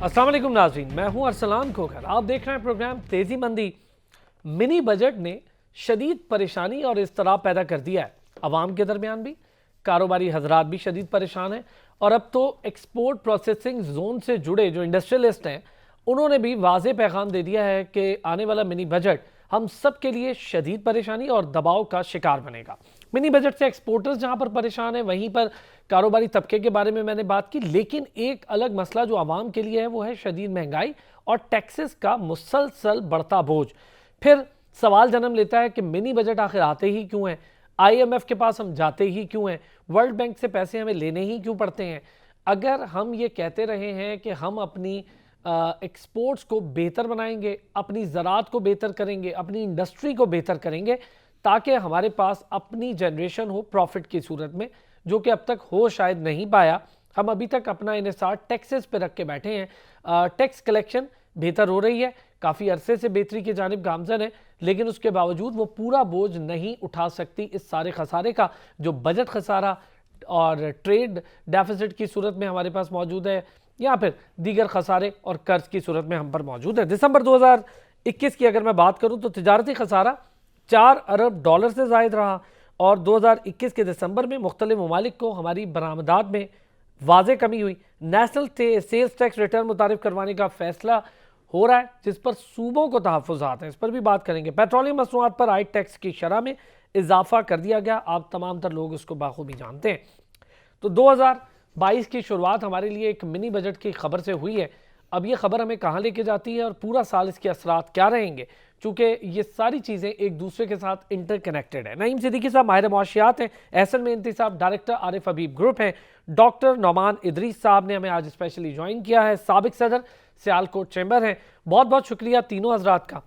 अस्सलाम वालेकुम नाज़रीन, मैं हूं अरसलान खोखर। आप देख रहे हैं प्रोग्राम तेज़ी मंदी। मिनी बजट ने शदीद परेशानी और इज़्तिराब पैदा कर दिया है अवाम के दरमियान भी। कारोबारी हजरात भी शदीद परेशान हैं और अब तो एक्सपोर्ट प्रोसेसिंग जोन से जुड़े जो इंडस्ट्रियलिस्ट हैं उन्होंने भी वाज़ेह पैगाम दे दिया है कि आने वाला मिनी बजट हम सब के लिए शदीद परेशानी और दबाव का शिकार बनेगा। मिनी बजट से एक्सपोर्टर्स जहां पर परेशान है, वहीं पर कारोबारी तबके के बारे में मैंने बात की, लेकिन एक अलग मसला जो आवाम के लिए है वो है शदीद महंगाई और टैक्सेस का मुसलसल बढ़ता बोझ। फिर सवाल जन्म लेता है कि मिनी बजट आखिर आते ही क्यों हैं, IMF के पास हम जाते ही क्यों हैं, वर्ल्ड बैंक से पैसे हमें लेने ही क्यों पड़ते हैं। अगर हम ये कहते रहे हैं कि हम अपनी एक्सपोर्ट्स को बेहतर बनाएंगे, अपनी ज़रात को बेहतर करेंगे, अपनी इंडस्ट्री को बेहतर करेंगे, ताकि हमारे पास अपनी जनरेशन हो प्रॉफिट की सूरत में, जो कि अब तक हो शायद नहीं पाया। हम अभी तक अपना इन्हिसार टैक्सेस पे रख के बैठे हैं। टैक्स कलेक्शन बेहतर हो रही है, काफ़ी अरसे से बेहतरी की जानिब गामजन है, लेकिन उसके बावजूद वो पूरा बोझ नहीं उठा सकती इस सारे खसारे का जो बजट खसारा और ट्रेड डेफिसिट की सूरत में हमारे पास मौजूद है, या फिर दीगर खसारे और कर्ज की सूरत में हम पर मौजूद है। दिसंबर 2021 की अगर मैं बात करूं तो तिजारती खसारा 4 अरब डॉलर से जायद रहा और 2021 के दिसंबर में मुख्तलिफ ममालिक को हमारी बरामदात में वाज़े कमी हुई। नेशनल सेल्स टैक्स रिटर्न मुतारिफ करवाने का फैसला हो रहा है, जिस पर सूबों को तहफ़्फ़ुज़ात हैं, इस पर भी बात करेंगे। पेट्रोलियम मसनूआत पर आयड टैक्स की शरह में इजाफा कर दिया गया, आप तमाम तर लोग उसको बाखूबी जानते हैं। तो 2022 की शुरुआत हमारे लिए एक मिनी बजट की खबर से हुई है। अब ये खबर हमें कहाँ लेके जाती है और पूरा साल इसके असरात क्या रहेंगे, चूँकि ये सारी चीज़ें एक दूसरे के साथ इंटरकनेक्टेड है। नईम सिद्दीकी साहब माहिर मुआशियात हैं, एहसन मेहनती साहब डायरेक्टर आरिफ हबीब ग्रुप हैं, डॉक्टर नौमान इदरीस साहब ने हमें आज स्पेशली ज्वाइन किया है, साबिक सदर सियालकोट चैम्बर हैं। बहुत बहुत शुक्रिया तीनों हजरात का।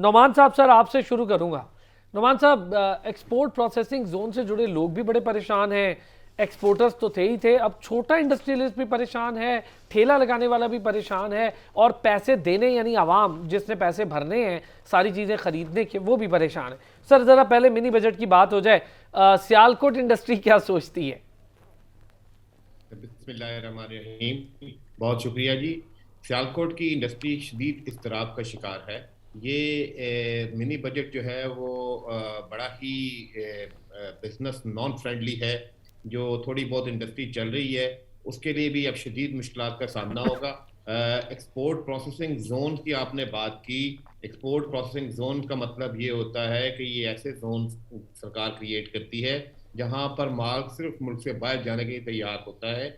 नौमान साहब, सर आपसे शुरू करूँगा। नौमान साहब, एक्सपोर्ट प्रोसेसिंग जोन से जुड़े लोग भी बड़े परेशान हैं, एक्सपोर्टर्स तो थे ही थे, अब छोटा इंडस्ट्रियलिस्ट भी परेशान है, ठेला लगाने वाला भी परेशान है, और पैसे देने यानी आवाम जिसने पैसे भरने हैं सारी चीज़ें खरीदने के, वो भी परेशान है। सर ज़रा पहले मिनी बजट की बात हो जाए, सियालकोट इंडस्ट्री क्या सोचती है? बिस्मिल्लाहिर्रहमानिर्रहीम। बहुत शुक्रिया जी। सियालकोट की इंडस्ट्री शदीद इज़्तिराब का शिकार है। ये मिनी बजट जो है वो बड़ा ही बिजनेस नॉन फ्रेंडली है। जो थोड़ी बहुत इंडस्ट्री चल रही है उसके लिए भी अब शदीद मुश्किलात का सामना होगा। एक्सपोर्ट प्रोसेसिंग जोन की आपने बात की। एक्सपोर्ट प्रोसेसिंग जोन का मतलब ये होता है कि ये ऐसे जोन सरकार क्रिएट करती है जहाँ पर माल सिर्फ मुल्क से बाहर जाने के लिए तैयार होता है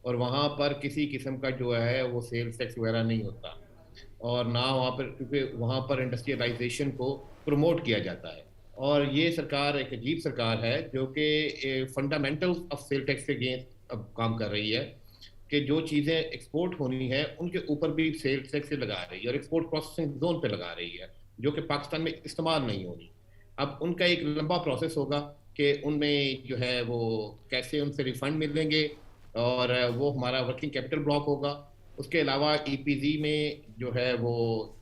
और वहाँ पर किसी किस्म का जो है वो सेल्स टैक्स वगैरह नहीं होता, और ना वहाँ पर, क्योंकि वहाँ पर इंडस्ट्रियलाइजेशन को प्रमोट किया जाता है। और ये सरकार एक अजीब सरकार है जो कि फंडामेंटल ऑफ सेल टैक्स के अगेंस्ट अब काम कर रही है कि जो चीज़ें एक्सपोर्ट होनी है उनके ऊपर भी सेल टैक्स लगा रही है और एक्सपोर्ट प्रोसेसिंग जोन पे लगा रही है जो कि पाकिस्तान में इस्तेमाल नहीं होनी। अब उनका एक लंबा प्रोसेस होगा कि उनमें जो है वो कैसे उनसे रिफंड मिलेंगे और वो हमारा वर्किंग कैपिटल ब्लॉक होगा। उसके अलावा ईपीजी में जो है वो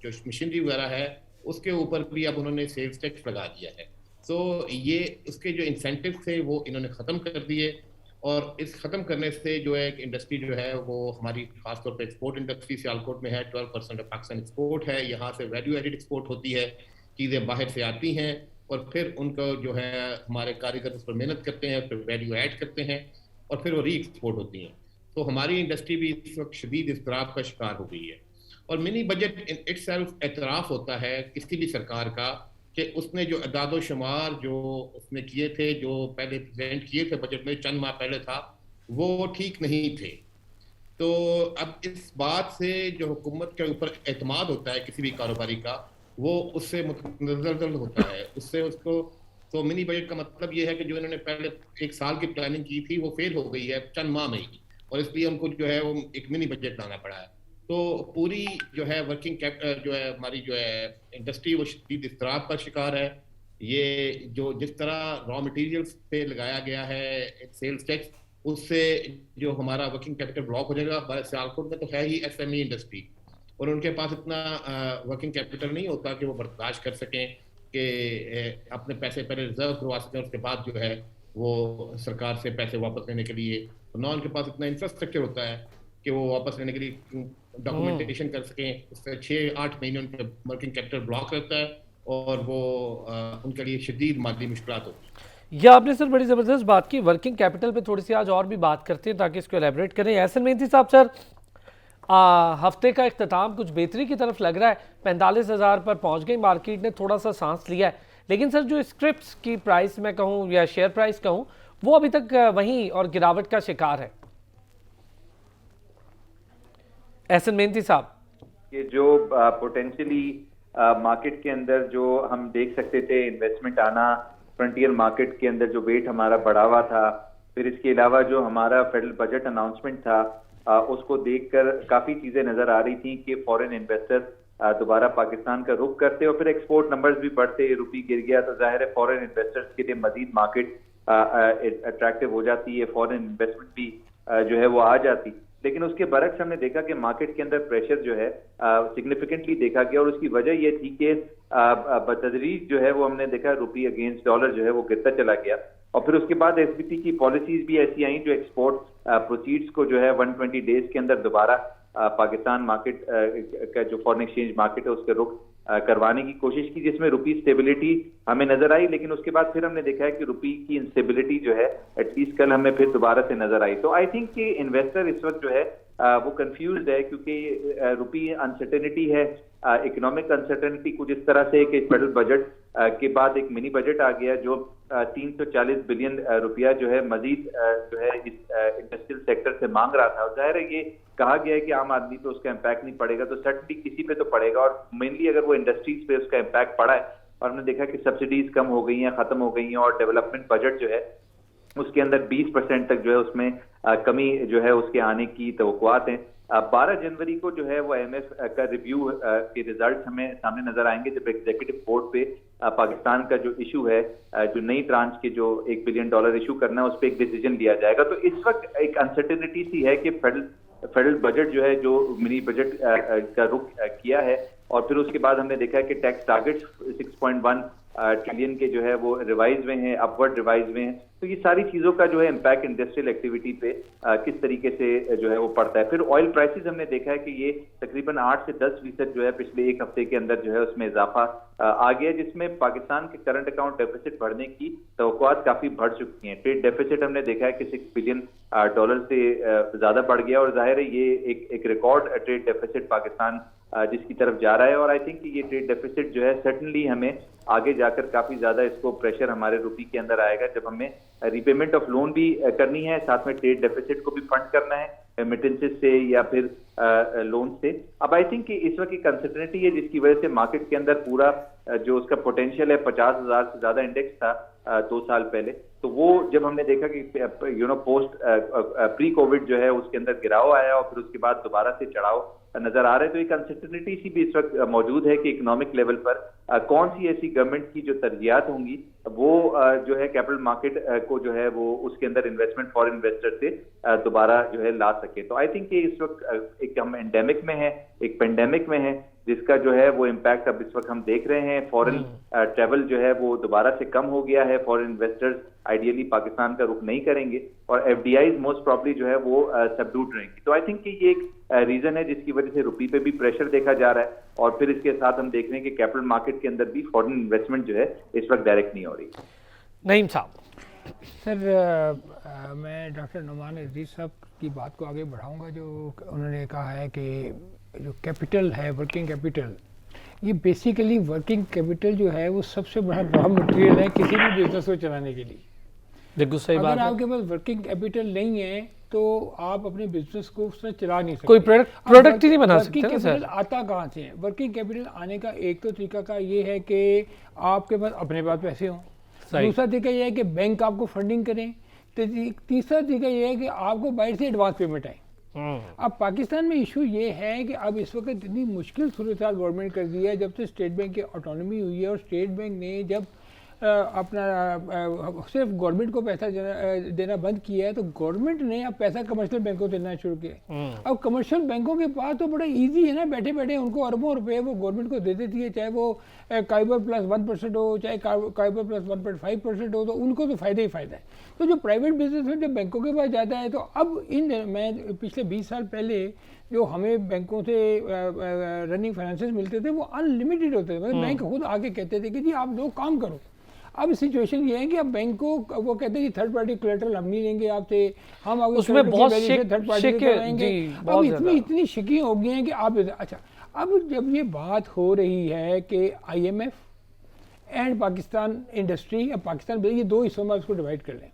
जो मशीनरी वगैरह है उसके ऊपर भी अब उन्होंने सेल्स टैक्स लगा दिया है। तो ये उसके जो इंसेंटिव थे वो इन्होंने ख़त्म कर दिए और इस ख़त्म करने से जो है इंडस्ट्री जो है वो हमारी खासतौर पर एक्सपोर्ट इंडस्ट्री सियालकोट में है। 12% ऑफ पाकिस्तान एक्सपोर्ट है, यहाँ से वैल्यू एडिड एक्सपोर्ट होती है, चीज़ें बाहर से आती हैं और फिर उनको जो है हमारे कारीगर उस पर मेहनत करते हैं, फिर वैल्यू ऐड करते हैं और फिर वो री एक्सपोर्ट होती हैं। तो हमारी इंडस्ट्री भी इस वक्त शदीद इज़्तिराब का शिकार हो गई है। और मिनी बजट इन इटसेल्फ एतराफ़ होता है किसी भी सरकार का कि उसने जो अदाद शुमार जो उसने किए थे, जो पहले प्रेजेंट किए थे बजट में चंद माह पहले था, वो ठीक नहीं थे। तो अब इस बात से जो हुकूमत के ऊपर एतमाद होता है किसी भी कारोबारी का, वो उससे मुतज़लज़ल होता है, उससे उसको। तो मिनी बजट का मतलब ये है कि जो इन्होंने पहले एक साल की प्लानिंग की थी वो फेल हो गई है चंद माह में ही, और इसलिए उनको जो है वो एक मिनी बजट लाना पड़ा है। तो पूरी जो है वर्किंग जो है हमारी जो है इंडस्ट्री वो शदीद इज़्तिराब का शिकार है। ये जो जिस तरह रॉ मटेरियल्स पे लगाया गया है सेल्स टैक्स, उससे जो हमारा वर्किंग कैपिटल ब्लॉक हो जाएगा। सियालकोट में तो है ही एसएमई इंडस्ट्री और उनके पास इतना वर्किंग कैपिटल नहीं होता कि वो बर्दाश्त कर सकें कि अपने पैसे पहले रिजर्व करवा सकें, उसके बाद जो है वो सरकार से पैसे वापस लेने के लिए, तो ना उनके पास इतना इंफ्रास्ट्रक्चर होता है कि वो वापस लेने के लिए डॉक्यूमेंटेशन कर सकें, उससे 6-8 महीने उनका वर्किंग कैपिटल ब्लॉक रहता है और वो उनके लिए शदीद माली मुश्किलात होती है। यह आपने सर बड़ी ज़बरदस्त बात की। वर्किंग कैपिटल पे थोड़ी सी आज और भी बात करते हैं ताकि इसको एलेबरेट करें। एहसन मेहंदी साहब, सर हफ्ते का इख्तिताम कुछ बेहतरी की तरफ लग रहा है, 45,000 पर पहुंच गई, मार्केट ने थोड़ा सा सांस लिया है, लेकिन सर जो स्क्रिप्ट्स की प्राइस मैं कहूं या शेयर प्राइस कहूं, वो अभी तक वहीं और गिरावट का शिकार है। एहसन मेहंदी साहब, कि जो पोटेंशियली मार्केट के अंदर जो हम देख सकते थे इन्वेस्टमेंट आना, फ्रंटियर मार्केट के अंदर जो वेट हमारा बढ़ा हुआ था, फिर इसके अलावा जो हमारा फेडरल बजट अनाउंसमेंट था, उसको देखकर काफी चीजें नजर आ रही थी कि फॉरेन इन्वेस्टर दोबारा पाकिस्तान का रुख करते और फिर एक्सपोर्ट नंबर्स भी बढ़ते, रुपी गिर गया तो जाहिर है फॉरेन इन्वेस्टर्स के लिए मजीद मार्केट अट्रैक्टिव हो जाती है, फॉरेन इन्वेस्टमेंट भी जो है वो आ जाती। लेकिन उसके बरक्स हमने देखा कि मार्केट के अंदर प्रेशर जो है सिग्निफिकेंटली देखा गया और उसकी वजह ये थी कि बतदरीज जो है वो हमने देखा रुपी अगेंस्ट डॉलर जो है वो गिरता चला गया और फिर उसके बाद एसबीटी की पॉलिसीज भी ऐसी आई जो एक्सपोर्ट प्रोसीड्स को जो है 120 डेज के अंदर दोबारा पाकिस्तान मार्केट का जो फॉरेन एक्सचेंज मार्केट है उसके रुख करवाने की कोशिश की, जिसमें रुपी स्टेबिलिटी हमें नजर आई। लेकिन उसके बाद फिर हमने देखा है कि रुपी की इंस्टेबिलिटी जो है एटलीस्ट कल हमें फिर दोबारा से नजर आई। तो आई थिंक कि इन्वेस्टर इस वक्त जो है वो कंफ्यूज्ड है क्योंकि रुपी अनसर्टेनिटी है, इकोनॉमिक अनसर्टेनिटी कुछ इस तरह से कि फेडरल बजट के बाद एक मिनी बजट आ गया जो 340 बिलियन रुपया जो है मजीद जो है इस इंडस्ट्रियल सेक्टर से मांग रहा था और जाहिर है ये कहा गया है कि आम आदमी पे उसका इम्पैक्ट नहीं पड़ेगा, तो सर्टनली किसी पे तो पड़ेगा और मेनली अगर वो इंडस्ट्रीज पे उसका इम्पैक्ट पड़ा है और हमने देखा कि सब्सिडीज कम हो गई हैं, खत्म हो गई हैं और डेवलपमेंट बजट जो है उसके अंदर 20% तक जो है उसमें कमी जो है उसके आने की तवक्कुआत हैं। 12 जनवरी को जो है वो IMF का रिव्यू के रिजल्ट हमें सामने नजर आएंगे जब एग्जीक्यूटिव बोर्ड पे पाकिस्तान का जो इशू है, जो नई ट्रांच के जो $1 बिलियन इशू करना है उस पर एक डिसीजन लिया जाएगा। तो इस वक्त एक अनसर्टेनिटी सी है कि फेडरल बजट जो है जो मिनी बजट का रुख किया है और फिर उसके बाद हमने देखा है कि टैक्स टारगेट 6.1 ट्रिलियन के जो है वो रिवाइज में हैं, अपवर्ड रिवाइज में हैं। तो ये सारी चीजों का जो है इम्पैक्ट इंडस्ट्रियल एक्टिविटी पे किस तरीके से जो है वो पड़ता है। फिर ऑयल प्राइसेस हमने देखा है कि ये तकरीबन 8 से 10% जो है पिछले एक हफ्ते के अंदर जो है उसमें इजाफा आ गया, जिसमें पाकिस्तान के करंट अकाउंट डेफिसिट बढ़ने की तवक्कुआत काफी बढ़ चुकी हैं। ट्रेड डेफिसिट हमने देखा है कि $6 बिलियन से ज्यादा बढ़ गया और जाहिर है ये एक रिकॉर्ड ट्रेड डेफिसिट पाकिस्तान जिसकी तरफ जा रहा है और आई थिंक कि ये ट्रेड डेफिसिट जो है सर्टनली हमें आगे जाकर काफी ज्यादा इसको प्रेशर हमारे रुपी के अंदर आएगा जब हमें रीपेमेंट ऑफ लोन भी करनी है, साथ में ट्रेड डेफिसिट को भी फंड करना है रेमिटेंसेस से या फिर लोन से। अब आई थिंक कि इस वक्त एक अनसर्टेनिटी है जिसकी वजह से मार्केट के अंदर पूरा जो उसका पोटेंशियल है 50,000 से ज्यादा इंडेक्स था 2 साल पहले, तो वो जब हमने देखा कि पोस्ट प्री कोविड जो है उसके अंदर गिराव आया और फिर उसके बाद दोबारा से चढ़ाव नजर आ रहे हैं, तो एक अनसर्टेनिटी सी भी इस वक्त मौजूद है कि इकोनॉमिक लेवल पर कौन सी ऐसी गवर्नमेंट की जो तरजीहात होंगी वो जो है कैपिटल मार्केट को जो है वो उसके अंदर इन्वेस्टमेंट फॉर इन्वेस्टर से दोबारा जो है ला सके। तो आई थिंक कि इस वक्त एक हम एंडेमिक में है, एक पेंडेमिक में है जिसका जो है वो इम्पैक्ट अब इस वक्त हम देख रहे हैं। फॉरेन ट्रेवल जो है वो दोबारा से कम हो गया है, फॉरेन इन्वेस्टर्स आइडियली पाकिस्तान का रुख नहीं करेंगे और FDIs मोस्ट प्रॉब्ली जो है वो सबड्यूड रहेंगी। तो आई थिंक कि ये एक रीजन है जिसकी वजह से रुपी पे भी प्रेशर देखा जा रहा है और फिर इसके साथ हम देख रहे हैं कि कैपिटल मार्केट के अंदर भी फॉरेन इन्वेस्टमेंट जो है इस वक्त डायरेक्ट नहीं हो रही। नईम साहब। सर मैं डॉक्टर नुमान अजीज साहब की बात को आगे बढ़ाऊंगा जो उन्होंने कहा है कि जो कैपिटल है वर्किंग कैपिटल, ये बेसिकली वर्किंग कैपिटल जो है वो सबसे बड़ा रॉ मटेरियल है किसी भी बिजनेस को चलाने के लिए। बिल्कुल सही बात अगर है। आपके पास वर्किंग कैपिटल नहीं है तो आप अपने बिजनेस को उससे चला नहीं सकते, कोई प्रोडक्ट ही नहीं बना सकते ना कैपिटल सर। आता कहाँ से है? वर्किंग कैपिटल आने का एक तो तरीका का ये है कि आपके पास अपने पास पैसे हों, दूसरा तरीका ये है कि बैंक आपको फंडिंग करें, तो तीसरा तरीका ये है कि आपको बाहर से एडवांस पेमेंट आए। अब पाकिस्तान में इशू ये है कि अब इस वक्त इतनी मुश्किल सूरत हाल गवर्नमेंट कर दी है जब से स्टेट बैंक की ऑटोनॉमी हुई है और स्टेट बैंक ने जब अपना सिर्फ गवर्नमेंट को पैसा देना बंद किया है, तो गवर्नमेंट ने अब पैसा कमर्शियल बैंकों को देना शुरू किया। अब कमर्शियल बैंकों के पास तो बड़ा इजी है ना, बैठे बैठे उनको अरबों रुपए वो गवर्नमेंट को दे देती है, चाहे वो काइबर प्लस 1% हो, चाहे काइबर प्लस 1.5% हो, तो उनको तो फायदा ही फायदा है। तो जो प्राइवेट बिजनेस में जब बैंकों के पास जाता है, तो अब मैं पिछले 20 साल पहले जो हमें बैंकों से रनिंग फाइनेंसेस मिलते थे वो अनलिमिटेड होते थे, मतलब बैंक खुद आके कहते थे कि जी आप लोग काम करो। अब सिचुएशन ये है कि अब बैंक को वो कहते हैं कि थर्ड पार्टी कोलेटरल हम नहीं लेंगे आपसे, हम आपको उसमें बहुत थर्ड पार्टी कराएंगे। अब बहुत इतनी शिकी हो गई हैं कि आप अच्छा, अब जब ये बात हो रही है कि IMF एंड पाकिस्तान इंडस्ट्री या पाकिस्तान, ये दो हिस्सों में उसको डिवाइड कर लें।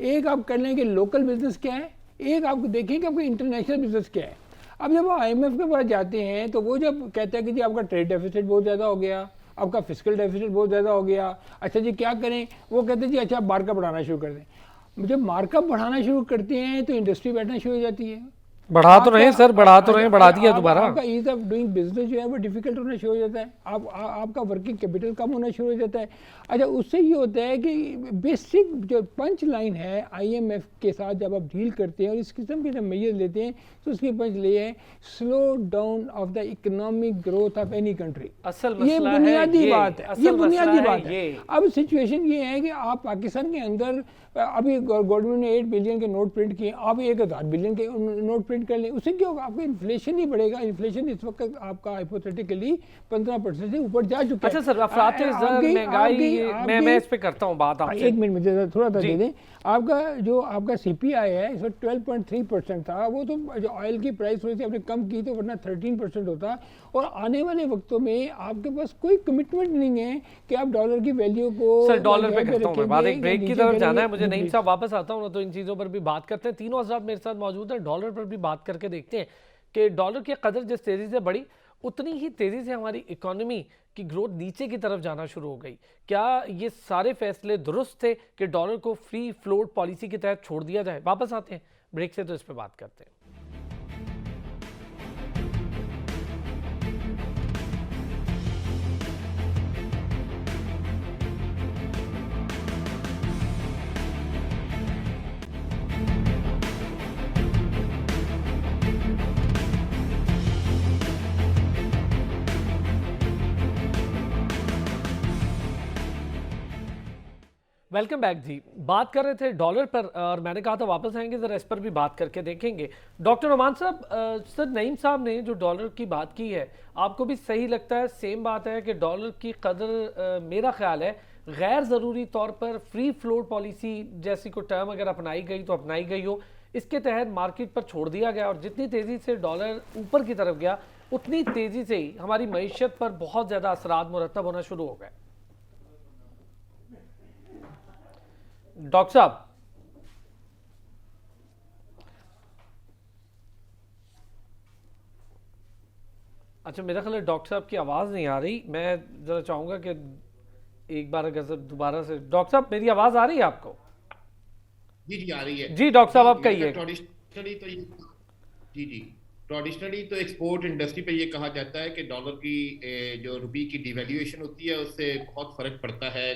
एक आप कर लें कि लोकल बिजनेस क्या है, एक आप देखें कि आपका इंटरनेशनल बिजनेस क्या है। अब जब IMF के पास जाते हैं तो वो जब कहता है कि जी आपका ट्रेड डेफिसिट बहुत ज़्यादा हो गया, आपका फिजिकल डेफिसिट बहुत ज़्यादा हो गया, अच्छा जी क्या करें, वो कहते हैं जी अच्छा मार्कअप बढ़ाना शुरू कर दें। जब मार्कअप बढ़ाना शुरू करते हैं तो इंडस्ट्री बैठना शुरू हो जाती है, बढ़ा तो रहे सर, बढ़ा तो रहे, बढ़ा दिया दोबारा। आपका ईज ऑफ डूइंग बिजनेस जो है वो डिफिकल्ट होना शुरू हो जाता है, आपका वर्किंग कैपिटल कम होना शुरू हो जाता है। अच्छा, उससे ये होता है कि बेसिक जो पंच लाइन है IMF के साथ जब आप डील करते हैं और इस किस्म के जब मेजर लेते हैं, तो उसकी पंच ले है slow down of the economic growth of any country. ये बुनियादी बात है, ये बुनियादी बात है। अब सिचुएशन ये है कि आप पाकिस्तान के अंदर अभी गवर्नमेंट ने 8 बिलियन के नोट प्रिंट किए, आप 1000 बिलियन के नोट प्रिंट कर लें, उससे क्या होगा, आपका इन्फ्लेशन ही बढ़ेगा। इन्फ्लेशन इस वक्त आपका हाइपोथेटिकली 15% से ऊपर जा चुका है। अच्छा सर, महंगाई मैं इस पे करता हूँ बात आपसे। एक मिनट मुझे थोड़ा सा दे दें। आपका CPI है इस वक्त 12.3% था, वो तो जो ऑयल की प्राइस थोड़ी सी आपने कम की तो वरना 13% होता। और आने वाले वक्तों में आपके पास कोई कमिटमेंट नहीं है कि आप डॉलर की वैल्यू को। सर डॉलर पे करता हूँ मैं बात, एक ब्रेक की तरफ जाना है मुझे। नईम साहब वापस आता हूँ ना, तो इन चीज़ों पर भी बात करते हैं। तीनों हज़रात मेरे साथ मौजूद हैं, डॉलर पर भी बात करके देखते हैं कि डॉलर की कदर जिस तेज़ी से बढ़ी, उतनी ही तेज़ी से हमारी इकोनॉमी की ग्रोथ नीचे की तरफ जाना शुरू हो गई। क्या ये सारे फैसले दुरुस्त थे कि डॉलर को फ्री फ्लोट पॉलिसी के तहत छोड़ दिया जाए? वापस आते हैं ब्रेक से, तो इस पर बात करते हैं। वेलकम बैक जी। बात कर रहे थे डॉलर पर और मैंने कहा था वापस आएंगे, जरा इस पर भी बात करके देखेंगे। डॉक्टर नुमान साहब, सर नईम साहब ने जो डॉलर की बात की है, आपको भी सही लगता है? सेम बात है कि डॉलर की कदर मेरा ख्याल है गैर ज़रूरी तौर पर फ्री फ्लोट पॉलिसी जैसी कोई टर्म अगर अपनाई गई तो अपनाई गई हो, इसके तहत मार्केट पर छोड़ दिया गया, और जितनी तेज़ी से डॉलर ऊपर की तरफ गया उतनी तेज़ी से ही हमारी मईशत पर बहुत ज़्यादा असरात मुरतब होना शुरू हो गए। डॉक्टर साहब, अच्छा मेरा ख्याल है डॉक्टर साहब की आवाज़ नहीं आ रही। मैं ज़रा चाहूँगा कि एक बार अगर दोबारा से। डॉक्टर साहब मेरी आवाज़ आ रही है आपको? जी जी आ रही है जी डॉक्टर साहब आप कहिए। ट्रेडिशनली तो एक्सपोर्ट इंडस्ट्री पे ये कहा जाता है कि डॉलर की जो रुपये की डिवैल्यूएशन होती है उससे बहुत फर्क पड़ता है,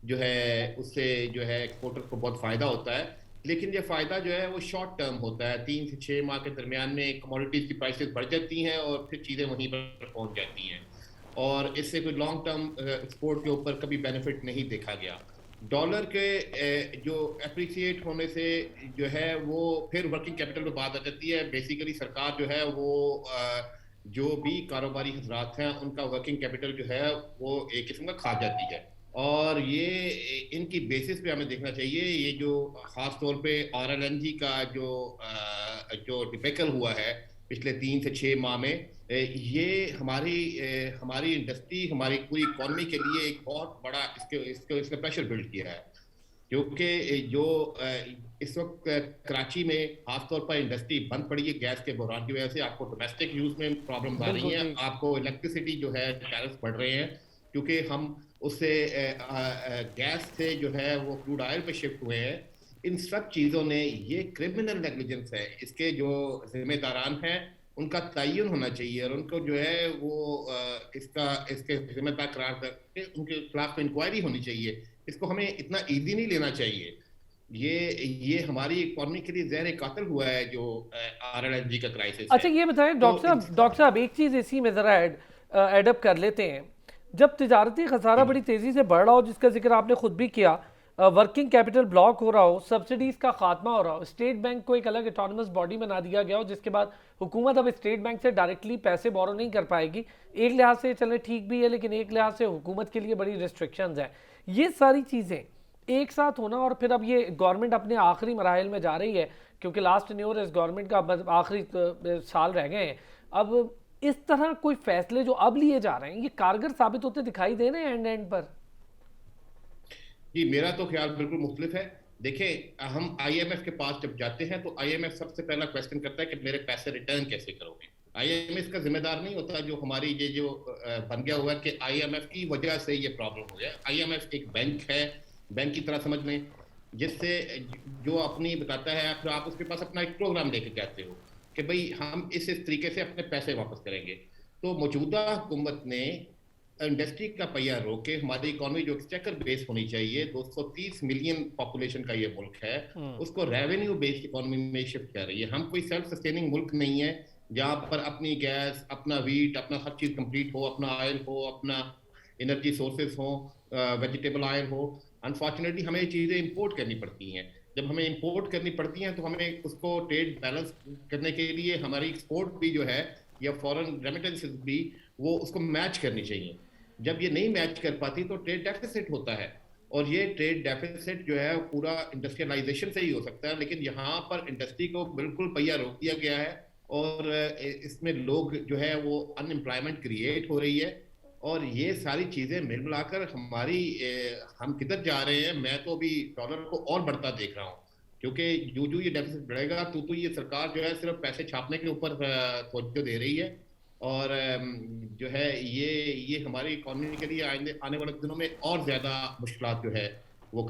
जो है उससे जो है एक्सपोर्टर को बहुत फ़ायदा होता है। लेकिन ये फ़ायदा जो है वो शॉर्ट टर्म होता है, 3 से 6 माह के दरमियान में कमोडिटीज़ की प्राइसेस बढ़ जाती हैं और फिर चीज़ें वहीं पर पहुंच जाती हैं, और इससे कोई लॉन्ग टर्म एक्सपोर्ट के ऊपर कभी बेनिफिट नहीं देखा गया। डॉलर के जो एप्रिसिएट होने से जो है वो फिर वर्किंग कैपिटल में बात आ जाती है। बेसिकली सरकार जो है वो जो भी कारोबारी हजरात हैं उनका वर्किंग कैपिटल जो है वो एक किस्म का खा जाती है, और ये इनकी बेसिस पे हमें देखना चाहिए। ये जो ख़ास तौर पे RLNG का जो डिबेकल हुआ है पिछले 3 से 6 माह में, ये हमारी इंडस्ट्री, हमारी पूरी इकॉनमी के लिए एक बहुत बड़ा इसने प्रेशर बिल्ड किया है, क्योंकि जो इस वक्त कराची में खासतौर पर इंडस्ट्री बंद पड़ी है गैस के बहरान की वजह से। आपको डोमेस्टिक यूज़ में प्रॉब्लम आ रही हैं, आपको इलेक्ट्रिसिटी जो है टैरिफ बढ़ रहे हैं, क्योंकि हम उससे गैस से जो है वो क्रूड ऑयल पे शिफ्ट हुए हैं। इन सब चीज़ों ने, ये क्रिमिनल नेग्लिजेंस है, इसके जो जिम्मेदारान हैं उनका तयन होना चाहिए और उनको जो है वो इसके जिम्मेदार करार करके उनके खिलाफ इंक्वायरी होनी चाहिए। इसको हमें इतना इजी नहीं लेना चाहिए। ये हमारी इकोनॉमी के लिए जहर कातिल हुआ है जो RLNG का क्राइसिस अच्छा है। ये बताएं तो डॉक्टर साहब एक चीज़ इसी में ज़रा एडअप कर लेते हैं। जब तिजारती खसारा बड़ी तेज़ी से बढ़ रहा हो, जिसका जिक्र आपने खुद भी किया, वर्किंग कैपिटल ब्लॉक हो रहा हो, सब्सिडीज़ का खात्मा हो रहा हो, स्टेट बैंक को एक अलग ऑटोनमस बॉडी बना दिया गया हो, जिसके बाद हुकूमत अब स्टेट बैंक से डायरेक्टली पैसे बोरो नहीं कर पाएगी। एक लिहाज से चले ठीक भी है, लेकिन एक लिहाज से हुकूमत के लिए बड़ी रिस्ट्रिक्शंस हैं। ये सारी चीज़ें एक साथ होना, और फिर अब ये गवर्नमेंट अपने आखिरी मराहल में जा रही है, क्योंकि लास्ट टेन्योर इस गवर्नमेंट का आखिरी साल रह गए हैं। अब इस तरह कोई फैसले जो अब लिए जा रहे हैं, ये कारगर साबित होते दिखाई दे रहे हैं एंड पर? जी, मेरा तो ख्याल बिल्कुल मुख्तलिफ है। देखें, हम IMF के पास जब जाते हैं तो IMF सबसे पहला क्वेश्चन करता है कि मेरे पैसे रिटर्न कैसे करोगे। IMF इसका जिम्मेदार नहीं होता। जो हमारी ये जो बन गया हुआ है कि IMF की वजह से ये प्रॉब्लम हो गया। IMF एक बैंक है, बैंक की तरह समझ लें, जिससे जो अपनी बताता है, फिर आप उसके पास अपना एक प्रोग्राम लेके जाते हो कि भाई हम इस तरीके से अपने पैसे वापस करेंगे। तो मौजूदा हुकूमत ने इंडस्ट्री का पहिया रोके हमारी इकोनॉमी जो एक्सचेकर बेस होनी चाहिए, 230 मिलियन पॉपुलेशन का ये मुल्क है, उसको रेवेन्यू बेस्ड इकोनॉमी में शिफ्ट कर रही है। हम कोई सेल्फ सस्टेनिंग मुल्क नहीं है जहाँ पर अपनी गैस, अपना वीट, अपना हर चीज़ कंप्लीट हो, अपना ऑयल हो, अपना एनर्जी सोर्सेज हो, वेजिटेबल ऑयल हो। अनफॉर्चुनेटली हमें ये चीज़ें इंपोर्ट करनी पड़ती हैं। जब हमें इंपोर्ट करनी पड़ती हैं तो हमें उसको ट्रेड बैलेंस करने के लिए हमारी एक्सपोर्ट भी जो है या फॉरेन रेमिटेंसेस भी वो उसको मैच करनी चाहिए। जब ये नहीं मैच कर पाती तो ट्रेड डेफिसिट होता है, और ये ट्रेड डेफिसिट जो है पूरा इंडस्ट्रियलाइजेशन से ही हो सकता है। लेकिन यहाँ पर इंडस्ट्री को बिल्कुल पहिया रोक दिया गया है और इसमें लोग जो है वो अनएम्प्लॉयमेंट क्रिएट हो रही है। और ये सारी चीज़ें मिल मिलाकर हमारी हम किधर जा रहे हैं। मैं तो अभी डॉलर को और बढ़ता देख रहा हूँ, क्योंकि जो ये डेफिसिट बढ़ेगा तो ये सरकार जो है सिर्फ पैसे छापने के ऊपर तवज्जो दे रही है। और जो है ये हमारी इकोनॉमी के लिए आने वाले दिनों में और ज़्यादा मुश्किलात जो है वो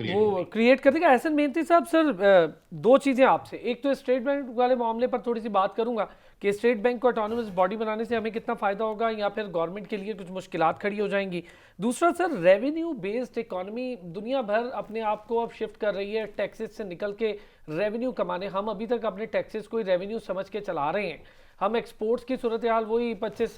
क्रिएट कर देगा। एहसन मेहनती साहब, सर दो चीज़ें आपसे, एक तो स्टेट बैंक वाले मामले पर थोड़ी सी बात करूंगा कि स्टेट बैंक को ऑटोनमस बॉडी बनाने से हमें कितना फ़ायदा होगा या फिर गवर्नमेंट के लिए कुछ मुश्किलात खड़ी हो जाएंगी। दूसरा सर, रेवेन्यू बेस्ड इकोनॉमी दुनिया भर अपने आप को अब शिफ्ट कर रही है, टैक्सेस से निकल के रेवेन्यू कमाने। हम अभी तक अपने टैक्सेस को ही रेवेन्यू समझ के चला रहे हैं। हम एक्सपोर्ट्स की सूरत हाल वही 25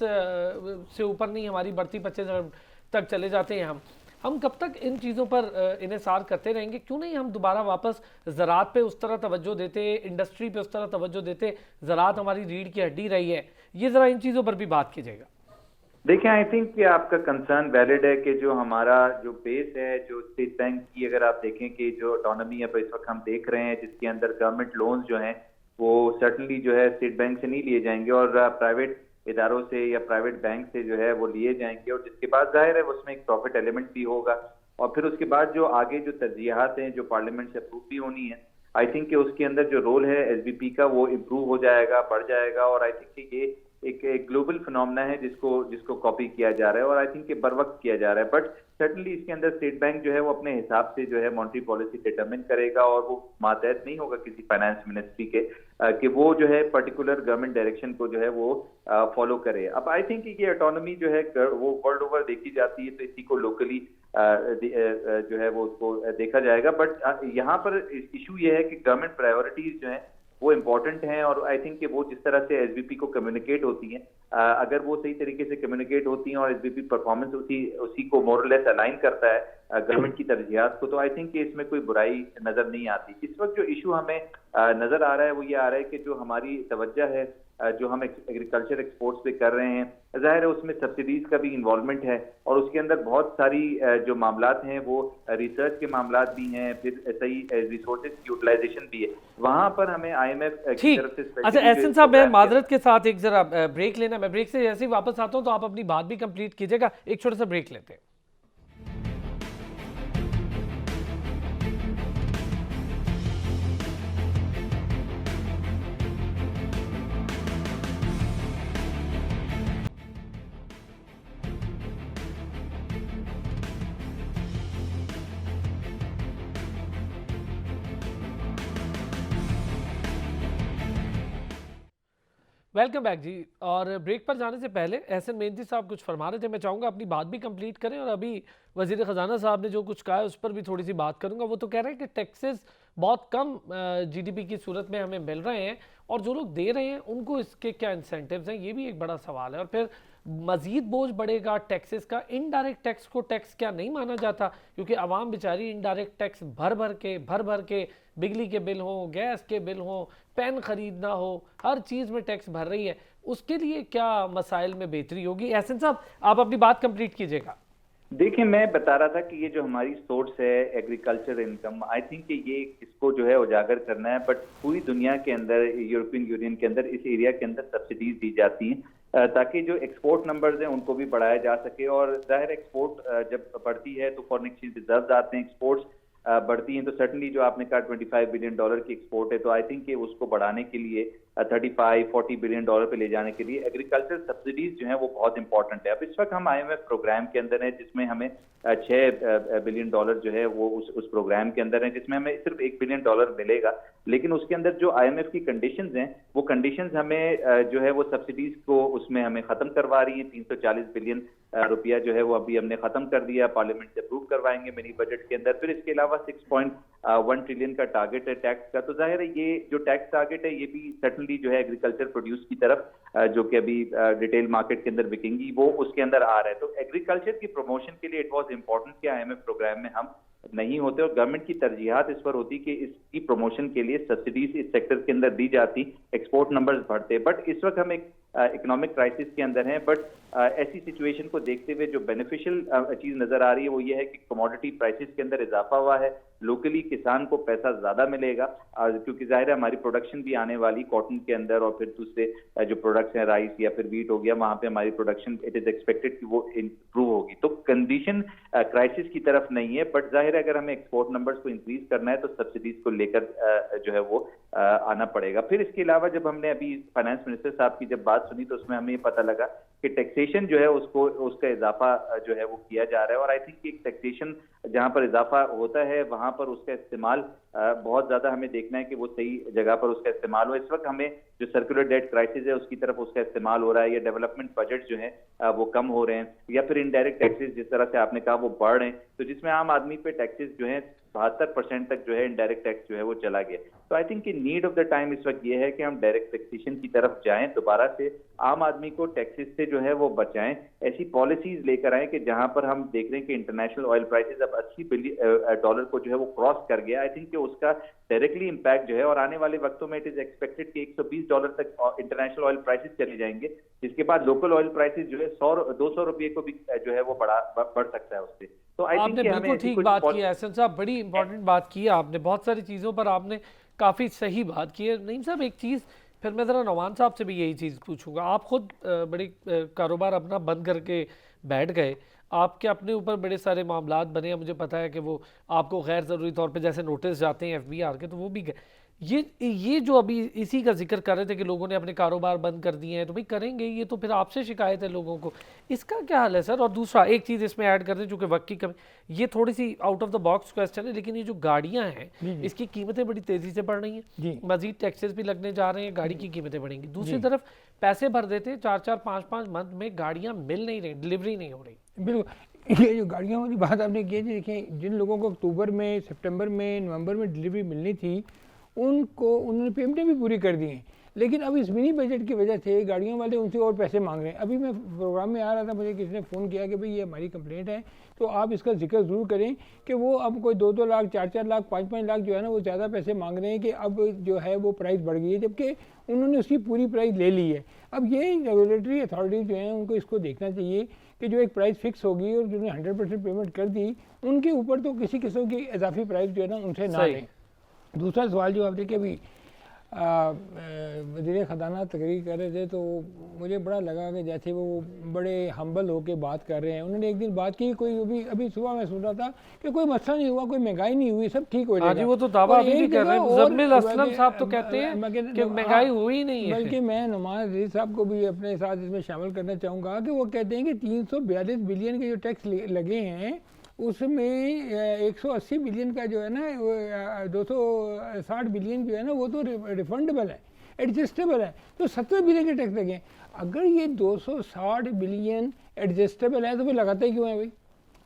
से ऊपर नहीं, हमारी बढ़ती 25 तक चले जाते हैं। हम कब तक इन चीज़ों पर इन्हिसार करते रहेंगे? क्यों नहीं हम दोबारा वापस ज़रात पे उस तरह तवज्जो देते, इंडस्ट्री पे उस तरह तवज्जो देते? ज़रात हमारी रीढ़ की हड्डी रही है। ये ज़रा इन चीज़ों पर भी बात कीजिएगा। देखिए, आई थिंक कि आपका कंसर्न वैलिड है कि जो हमारा जो बेस है, जो स्टेट बैंक की अगर आप देखें कि जो ऑटोनॉमी अब इस वक्त हम देख रहे हैं, जिसके अंदर गवर्नमेंट लोन्स जो हैं वो सर्टनली जो है स्टेट बैंक से नहीं लिए जाएंगे और प्राइवेट इदारों से या प्राइवेट बैंक से जो है वो लिए जाएंगे, और जिसके बाद जाहिर है उसमें एक प्रॉफिट एलिमेंट भी होगा। और फिर उसके बाद जो आगे जो तरजीहात हैं जो पार्लियामेंट से अप्रूव भी होनी है, आई थिंक कि उसके अंदर जो रोल है SBP का वो इम्प्रूव हो जाएगा, बढ़ जाएगा। और आई थिंक कि ये एक ग्लोबल फिनोमेना है जिसको कॉपी किया जा रहा है और आई थिंक कि बर वक्त किया जा रहा है। बट सर्टनली इसके अंदर स्टेट बैंक जो है वो अपने हिसाब से जो है मॉनेटरी पॉलिसी डिटरमिन करेगा और वो मातहत नहीं होगा किसी फाइनेंस मिनिस्ट्री के कि वो जो है पर्टिकुलर गवर्नमेंट डायरेक्शन को जो है वो फॉलो करे। अब आई थिंक ये ऑटोनॉमी जो है वो वर्ल्ड ओवर देखी जाती है, तो इसी को लोकली जो है वो उसको देखा जाएगा। बट यहाँ पर इशू ये है कि गवर्नमेंट प्रायोरिटीज जो है वो इम्पोर्टेंट हैं और आई थिंक कि वो जिस तरह से SBP को कम्युनिकेट होती हैं, अगर वो सही तरीके से कम्युनिकेट होती हैं और SBP परफॉर्मेंस उसी को मोरलेस अलाइन करता है गवर्नमेंट की तरजीहात को, तो आई थिंक कि इसमें कोई बुराई नजर नहीं आती। इस वक्त जो इशू हमें नजर आ रहा है वो ये आ रहा है कि जो हमारी तवज्जो है जो हम एग्रीकल्चर एक्सपोर्ट्स पे कर रहे हैं, जाहिर है उसमें सब्सिडीज का भी इन्वॉल्वमेंट है और उसके अंदर बहुत सारी जो मामलात हैं वो रिसर्च के मामलात भी हैं, फिर सही रिसोर्सेज की यूटिलाइजेशन भी है। वहां पर हमें IMF की तरफ से अच्छा एहसन साहब, मैं माजरत के साथ एक जरा ब्रेक लेना, मैं ब्रेक से जैसे ही वापस आता हूं तो आप अपनी बात भी कंप्लीट कीजिएगा। एक छोटा सा ब्रेक लेते हैं। वेलकम बैक जी। और ब्रेक पर जाने से पहले एहसन मेहंदी साहब कुछ फरमा रहे थे, मैं चाहूँगा अपनी बात भी कंप्लीट करें। और अभी वज़ीर ख़जाना साहब ने जो कुछ कहा है उस पर भी थोड़ी सी बात करूँगा। वो तो कह रहे हैं कि टैक्सेस बहुत कम जीडीपी की सूरत में हमें मिल रहे हैं, और जो लोग दे रहे हैं उनको इसके क्या इंसेंटिव्स हैं, ये भी एक बड़ा सवाल है। और फिर मजीद बोझ बढ़ेगा टैक्सेस का। इनडायरेक्ट टैक्स को टैक्स क्या नहीं माना जाता, क्योंकि आवाम बेचारी इनडायरेक्ट टैक्स भर भर के बिजली के बिल हो, गैस के बिल हो, पेन खरीदना हो, हर चीज़ में टैक्स भर रही है। उसके लिए क्या मसाइल में बेहतरी होगी? एहसन साहब, आप अपनी बात कंप्लीट कीजिएगा। देखिए, मैं बता रहा था कि ये जो हमारी सोर्स है एग्रीकल्चर इनकम, आई थिंक कि ये इसको जो है उजागर करना है। बट पूरी दुनिया के अंदर, यूरोपियन यूनियन के अंदर, इस एरिया के अंदर सब्सिडीज दी जाती हैं ताकि जो एक्सपोर्ट नंबर्स हैं उनको भी बढ़ाया जा सके। और जाहिर एक्सपोर्ट जब बढ़ती है तो फॉरेन एक्सचेंज रिजर्व आते हैं, एक्सपोर्ट्स बढ़ती हैं तो सर्टनली जो आपने कहा $25 बिलियन की एक्सपोर्ट है, तो आई थिंक कि उसको बढ़ाने के लिए 35-40 बिलियन डॉलर पे ले जाने के लिए एग्रीकल्चर सब्सिडीज जो है वो बहुत इंपॉर्टेंट है। अब इस वक्त हम IMF प्रोग्राम के अंदर है जिसमें हमें $6 बिलियन जो है वो उस प्रोग्राम के अंदर है, जिसमें हमें सिर्फ $1 बिलियन मिलेगा। लेकिन उसके अंदर जो IMF की कंडीशंस हैं वो कंडीशंस हमें जो है वो सब्सिडीज को उसमें हमें खत्म करवा रही है। 340 बिलियन रुपया जो है वो अभी हमने खत्म कर दिया, पार्लियामेंट से अप्रूव करवाएंगे मिनी बजट के अंदर। फिर इसके अलावा 6.1 ट्रिलियन का टारगेट है टैक्स का। तो जाहिर है ये जो टैक्स टारगेट है ये भी सर्टनली जो है एग्रीकल्चर प्रोड्यूस की तरफ जो कि अभी रिटेल मार्केट के अंदर बिकेंगी वो उसके अंदर आ रहा है। तो एग्रीकल्चर की प्रमोशन के लिए इट वाज इंपॉर्टेंट कि IMF प्रोग्राम में हम नहीं होते, और गवर्नमेंट की तरजीहात इस पर होती कि इसकी प्रमोशन के लिए सब्सिडीज इस सेक्टर के अंदर दी जाती, एक्सपोर्ट नंबर्स बढ़ते। बट इस वक्त हम एक इकोनॉमिक क्राइसिस के अंदर हैं। बट ऐसी सिचुएशन को देखते हुए जो बेनिफिशियल चीज नजर आ रही है वो ये है कि कमोडिटी प्राइसेस के अंदर इजाफा हुआ है, लोकली किसान को पैसा ज्यादा मिलेगा क्योंकि जाहिर है हमारी प्रोडक्शन भी आने वाली कॉटन के अंदर, और फिर दूसरे जो प्रोडक्ट्स हैं राइस या फिर वीट हो गया, वहां पे हमारी प्रोडक्शन इट इज एक्सपेक्टेड कि वो इंप्रूव होगी। तो कंडीशन क्राइसिस की तरफ नहीं है। बट जाहिर है अगर हमें एक्सपोर्ट नंबर्स को इंक्रीज करना है तो सब्सिडीज को लेकर जो है वो आना पड़ेगा। फिर इसके अलावा जब हमने अभी फाइनेंस मिनिस्टर साहब की जब बात सुनी तो उसमें हमें ये पता लगा कि टैक्सेशन जो है उसका इजाफा जो है वो किया जा रहा है। और आई थिंक एक टैक्सेशन जहां पर इजाफा होता है वहां पर उसका इस्तेमाल बहुत ज्यादा हमें देखना है कि वो सही जगह पर उसका इस्तेमाल हो। इस वक्त हमें जो सर्कुलर डेट क्राइसिस है उसकी तरफ उसका इस्तेमाल हो रहा है, या डेवलपमेंट बजट जो है वो कम हो रहे हैं, या फिर इनडायरेक्ट टैक्सेस जिस तरह से आपने कहा वो बढ़ रहे हैं, तो जिसमें आम आदमी पे टैक्सेस जो है 72% तक जो है इनडायरेक्ट टैक्स जो है वो चला गया। तो आई थिंक कि नीड ऑफ द टाइम इस वक्त ये है कि हम डायरेक्ट टैक्सेशन की तरफ जाएं, दोबारा से आम आदमी को टैक्सेस से जो है वो बचाएं, ऐसी पॉलिसीज लेकर आए कि जहां पर हम देख रहे हैं कि इंटरनेशनल ऑयल प्राइसेस अब $80 बिलियन को जो है वो क्रॉस कर गया। आई थिंक कि उसका डायरेक्टली इंपैक्ट जो है, और आने वाले वक्तों में इट इज एक्सपेक्टेड कि $120 तक इंटरनेशनल ऑयल प्राइसेस चले जाएंगे, जिसके बाद लोकल ऑयल प्राइसेस जो है 100-200 रुपये को भी जो है वो बढ़ सकता है उससे। तो आई आपने थिंक बिल्कुल ठीक बात की है एहसन साहब, बड़ी इंपॉर्टेंट बात की है आपने, बहुत सारी चीज़ों पर आपने काफ़ी सही बात की है। नईम साहब, एक चीज़ फिर मैं ज़रा नवान साहब से भी यही चीज़ पूछूंगा। आप खुद बड़ी कारोबार अपना बंद करके बैठ गए, आपके अपने ऊपर बड़े सारे मामलात बने हैं, मुझे पता है कि वो आपको गैर ज़रूरी तौर पे जैसे नोटिस जाते हैं FBR के, तो वो भी गए। ये जो अभी इसी का जिक्र कर रहे थे कि लोगों ने अपने कारोबार बंद कर दिए हैं, तो भाई करेंगे ये, तो फिर आपसे शिकायत है लोगों को, इसका क्या हाल है सर? और दूसरा एक चीज़ इसमें ऐड कर दें, चूँकि वक्त की कमी, ये थोड़ी सी out of the box question है, लेकिन ये जो गाड़ियाँ हैं इसकी कीमतें बड़ी तेज़ी से बढ़ रही हैं, मजीद टैक्सेस भी लगने जा रहे हैं, गाड़ी की कीमतें बढ़ेंगी। दूसरी तरफ पैसे भर देते 4-4, 5-5 मंथ में गाड़ियाँ मिल नहीं रही, डिलीवरी नहीं हो रही। बिल्कुल, ये जो गाड़ियों वाली बात आपने की, देखें जिन लोगों को अक्टूबर में, सितंबर में, नवंबर में डिलीवरी मिलनी थी उन्होंने पेमेंटें भी पूरी कर दी हैं, लेकिन अब इस मिनी बजट की वजह से गाड़ियों वाले उनसे और पैसे मांग रहे हैं। अभी मैं प्रोग्राम में आ रहा था, मुझे किसी ने फ़ोन किया कि भाई ये हमारी कंप्लेंट है, तो आप इसका जिक्र ज़रूर करें कि वो अब कोई 2-2 लाख, 4-4 लाख, 5-5 लाख जो है ना वो ज़्यादा पैसे मांग रहे हैं कि अब जो है वो प्राइस बढ़ गई है, जबकि उन्होंने उसकी पूरी प्राइस ले ली है। अब ये रेगुलेटरी अथॉरिटीज़ जो हैं उनको इसको देखना चाहिए कि जो एक प्राइस फिक्स होगी और जिन्होंने 100% पेमेंट कर दी उनके ऊपर तो किसी किस्म की इजाफी प्राइस जो है ना उनसे ना लें। दूसरा सवाल जो आप देखिए, अभी वज़ीर ख़ज़ाना तकरीर कर रहे थे तो मुझे बड़ा लगा कि जैसे वो बड़े हम्बल होकर बात कर रहे हैं। उन्होंने एक दिन बात की, कोई अभी सुबह मैं सुन रहा था कि कोई मसला नहीं हुआ, कोई महंगाई नहीं हुई, सब ठीक हो जाएगा। वो तो दावा अभी भी कर रहे हैं, मुज़म्मिल असलम साहब तो कहते हैं कि महंगाई हुई नहीं है। बल्कि मैं नुमान अजीज साहब को भी अपने साथ इसमें शामिल करना चाहूँगा कि वो कहते हैं कि 342 बिलियन के जो टैक्स लगे हैं उसमें 180 बिलियन का जो है ना 260 बिलियन जो है ना वो तो रिफंडेबल है, एडजस्टेबल है, तो 70 बिलियन के टैक्स लगे। अगर ये 260 बिलियन एडजस्टेबल है तो फिर लगाते क्यों है भाई?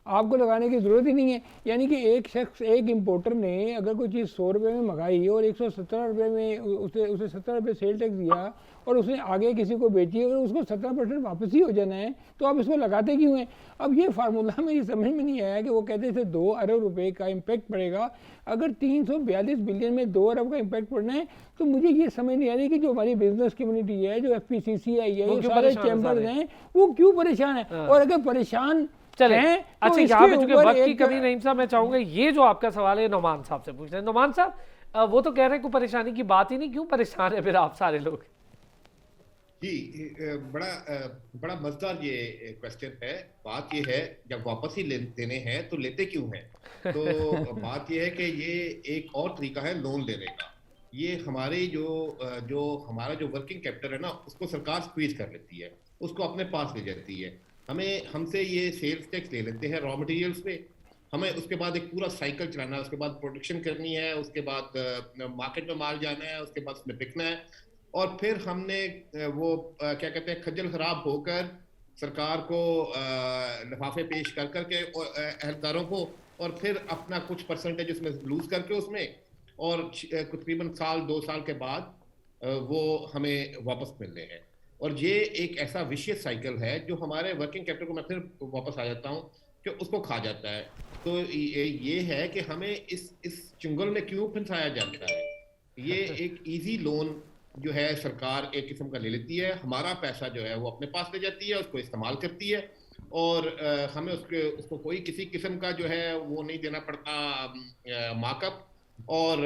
आपको लगाने की ज़रूरत ही नहीं है। यानी कि एक शख्स, एक इंपोर्टर ने अगर कोई चीज़ 100 रुपये में मंगाई और 117 रुपये में उसे 70 रुपये सेल टैक्स दिया और उसने आगे किसी को बेची और उसको 17% वापस ही हो जाना है, तो आप इसको लगाते क्यों हैं? अब ये फार्मूला मेरी समझ में नहीं आया कि वो कहते थे 2 अरब रुपए का इम्पैक्ट पड़ेगा। अगर 342 बिलियन में 2 अरब का इम्पैक्ट पड़ना है तो मुझे ये समझ नहीं आ रही कि जो हमारी बिजनेस कम्युनिटी है, जो FPCCI है, ये सारे चैम्बर्स हैं, वो क्यों परेशान है? और अगर परेशान चले तो अच्छा, यहाँ पे चूंकि वक्त की एक कमी नहीं साहब, मैं चाहूंगा ये जो आपका सवाल है नोमान साहब से पूछ रहे हैं। नोमान साहब, वो तो कह रहे हैं कोई परेशानी की बात ही नहीं, क्यों परेशान है फिर आप सारे लोग? जी, बड़ा मजेदार ये क्वेश्चन है। बात ये है, जब वापस ही देने हैं तो लेते क्यों हैं? तो बात ये है कि ये एक और तरीका है लोन लेने का। ये हमारी जो हमारा जो वर्किंग कैपिटल है ना, उसको सरकार स्क्वीज कर लेती है, उसको अपने पास ले जाती है। हमसे ये सेल्स टैक्स ले लेते हैं रॉ मटेरियल्स पे, हमें उसके बाद एक पूरा साइकिल चलाना है, उसके बाद प्रोडक्शन करनी है, उसके बाद मार्केट में माल जाना है, उसके बाद उसमें बिकना है, और फिर हमने वो क्या कहते हैं, खज्जल खराब होकर सरकार को लिफाफे पेश कर करके एहलकारों को, और फिर अपना कुछ परसेंटेज उसमें लूज करके उसमें, और तकरीबन 2 साल के बाद वो हमें वापस मिलने हैं। और ये एक ऐसा विशियस साइकिल है जो हमारे वर्किंग कैपिटल को, मैं फिर वापस आ जाता हूँ, कि उसको खा जाता है। तो ये है कि हमें इस चुंगल में क्यों फंसाया जाता है। ये एक इजी लोन जो है सरकार एक किस्म का ले लेती है, हमारा पैसा जो है वो अपने पास ले जाती है, उसको इस्तेमाल करती है, और हमें उसको कोई किसी किस्म का जो है वो नहीं देना पड़ता मार्कअप, और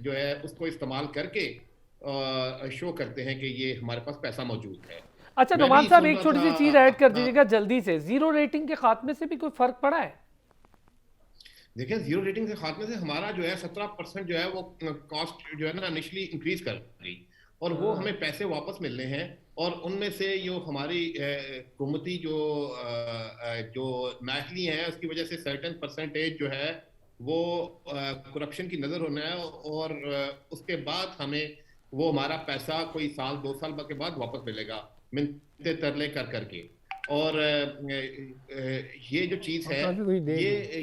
जो है उसको इस्तेमाल करके शो करते हैं कि ये हमारे पास पैसा मौजूद है। अच्छा नोमान साहब, एक छोटी सी चीज ऐड कर दीजिएगा जल्दी से, जीरो रेटिंग के खात्मे से भी कोई फर्क पड़ा है? देखिए, जीरो रेटिंग के खात्मे से हमारा जो है 17% जो है वो कॉस्ट जो है ना इनिशियली इंक्रीज कर गई, और वो हमें पैसे वापस मिलने हैं। और उनमें से जो हमारी हुकूमती जो नाअहली है, उसकी वजह से सर्टेन परसेंटेज जो है वो करप्शन की नज़र होना है, और उसके बाद हमें वो हमारा पैसा कोई 2 साल के बाद वापस मिलेगा, मिन्नते तरले कर करके। और ये जो चीज़ है,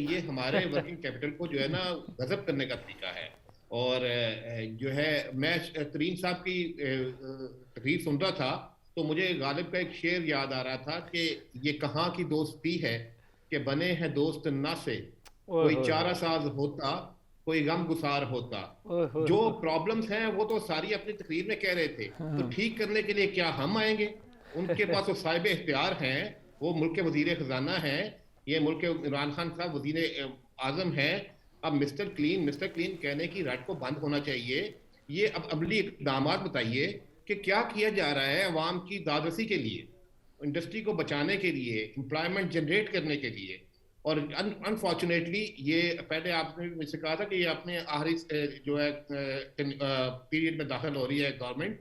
ये हमारे वर्किंग कैपिटल को जो है ना गजब करने का तरीका है। और जो है, मैं तरीन साहब की तकरीर सुन रहा था तो मुझे गालिब का एक शेर याद आ रहा था कि ये कहाँ की दोस्ती है कि बने हैं दोस्त ना से, कोई चारा साज होता, कोई गम गुसार होता। जो प्रॉब्लम्स हैं वो तो सारी अपनी तकरीर में कह रहे थे, तो ठीक करने के लिए क्या हम आएंगे? उनके पास वो साहिब इख्तियार हैं, वो मुल्क के वजीर खजाना हैं, ये मुल्क के इमरान खान साहब वजीर आजम हैं। अब मिस्टर क्लीन कहने की रट को बंद होना चाहिए। ये अब अमली इक़दाम बताइए कि क्या किया जा रहा है अवाम की दादरसी के लिए, इंडस्ट्री को बचाने के लिए, एम्प्लॉयमेंट जनरेट करने के लिए। और अनफॉर्चुनेटली ये पहले आपने मुझसे कहा था कि ये अपने आखिरी जो है पीरियड में दाखिल हो रही है गवर्नमेंट,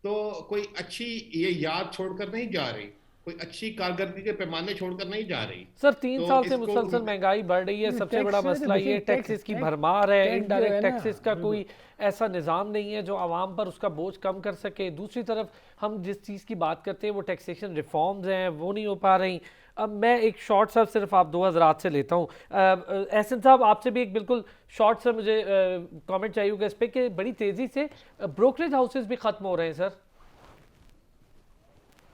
तो कोई अच्छी ये याद छोड़कर नहीं जा रही, कोई अच्छी कारकर्दगी के पैमाने छोड़कर नहीं जा रही। सर 3 साल से मुसलसल महंगाई बढ़ रही है, सबसे बड़ा मसला ये टैक्सेस की भरमार है, इनडायरेक्ट टैक्सेस का कोई ऐसा निज़ाम नहीं है जो आवाम पर उसका बोझ कम कर सके। दूसरी तरफ हम जिस चीज़ की बात करते हैं वो टैक्सेशन रिफॉर्म्स हैं, वो नहीं हो पा रही। अब मैं एक शॉर्ट सा सिर्फ आप 2 हज़रात से लेता हूँ। एहसन साहब, आपसे भी एक बिल्कुल शॉर्ट सा मुझे कमेंट चाहिए होगा इस पर कि बड़ी तेज़ी से ब्रोकरेज हाउसेज भी ख़त्म हो रहे हैं सर।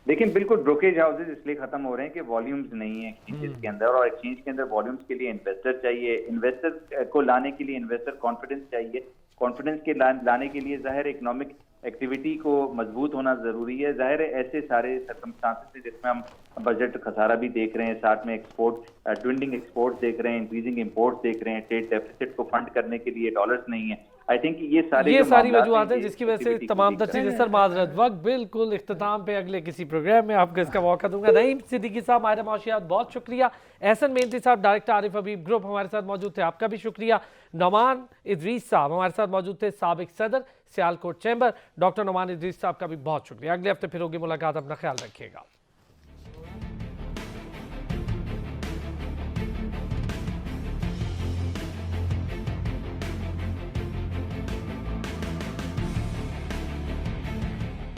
देखिए, बिल्कुल ब्रोकरेज हाउसेज इसलिए खत्म हो रहे हैं कि वॉल्यूम्स नहीं है एक्सचेंजेस के अंदर, और एक्सचेंज के अंदर वॉल्यूम्स के लिए इन्वेस्टर चाहिए। इन्वेस्टर को लाने के लिए इन्वेस्टर कॉन्फिडेंस चाहिए। कॉन्फिडेंस के लाने के लिए जाहिर इकोनॉमिक एक्टिविटी को मजबूत होना जरूरी है। जाहिर है ऐसे सारे सर्कमस्टांसेस हैं जिसमें हम बजट खसारा भी देख रहे हैं, साथ में एक्सपोर्ट ट्विंडिंग एक्सपोर्ट देख रहे हैं, इंक्रीजिंग इंपोर्ट देख रहे हैं, ट्रेड डेफिसिट को फंड करने के लिए डॉलर्स नहीं है। आई थिंक ये सारी वजूहत हैं जिसकी वजह से तमाम तर चीज़ें। सर माजरत, वक्त बिल्कुल इख्तिताम पे, अगले किसी प्रोग्राम में आपको इसका मौका दूंगा। नईम सिद्दीकी साहब, माहिरा माशियात, बहुत शुक्रिया। एहसन मेहनती साहब, डायरेक्टर आरिफ हबीब ग्रुप हमारे साथ मौजूद थे, आपका भी शुक्रिया। नोमान इदरीस साहब हमारे साथ मौजूद थे, साबिक सदर सियालकोट चैम्बर। डॉक्टर नोमान इदरीस साहब का भी बहुत शुक्रिया। अगले हफ्ते फिर होगी मुलाकात, अपना ख्याल रखिएगा।